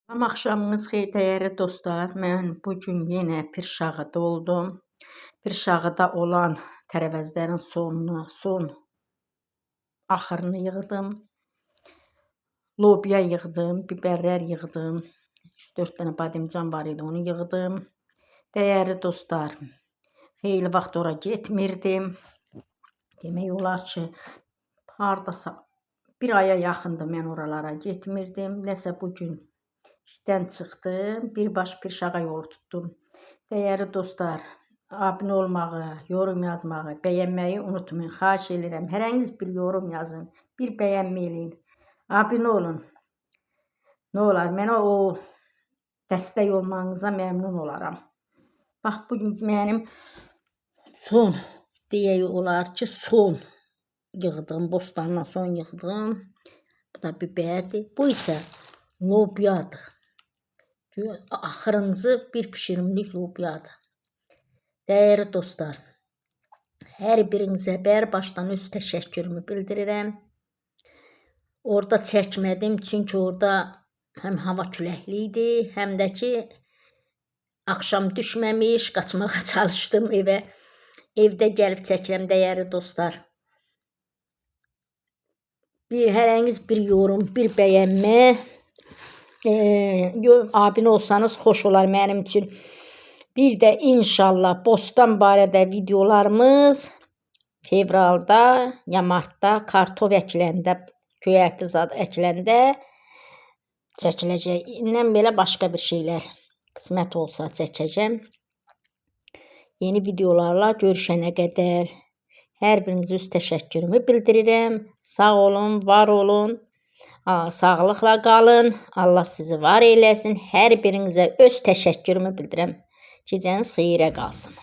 Salam axşamınız xeyir dəyərli dostlar. Mən bu gün yenə Pirşağıda oldum. Pirşağıda olan tərəvəzlərin son axırını yığdım. Lobya yığdım, biberlər yığdım. 3-4 dənə bademcan var idi, onu yığdım. Dəyərli dostlar, xeyli vaxt ora getmirdim. Demək olar ki, hardasa bir aya yaxındır mən oralara getmirdim. Nəsə bugün işdən çıxdım, birbaş Pirşağa yolu tutdum. Dəyərli dostlar, abunə olmağı, yorum yazmağı, bəyənməyi unutmayın. Xahiş edirəm, hərəniz bir yorum yazın, bir bəyənmə eləyin. Abunə olun. Nə olar, mənə o dəstək olmağınıza məmnun olaram. Bax, bugün mənim son, deyək olar ki, son yığdım, bostandan son yığdım. Bu da biberdir. Bu isə lobyadır. Axırıncı bir pişirimlik lobyadır. Dəyərli dostlar, hər birinizə başdan öz təşəkkürümü bildirirəm. Orada çəkmədim, çünki orada həm hava küləkli idi, həm də ki, axşam düşməmiş, qaçmağa çalışdım evə. Evdə gəlib çəkirəm, dəyərli dostlar. Hərəniz bir yorum, bir bəyənmə, abunə olsanız xoş olar mənim üçün. Bir də inşallah bostan barədə videolarımız fevralda ya martda kartof əkiləndə, göyərti zad əkiləndə çəkiləcək. İndən belə başqa bir şeylər qismət olsa çəkəcəm. Yeni videolarla görüşənə qədər hər birinizə öz təşəkkürümü bildirirəm. Sağ olun, var olun. Sağlıqla qalın. Allah sizi var eyləsin. Hər birinizə öz təşəkkürümü bildirirəm. Gecəniz xeyrə qalsın.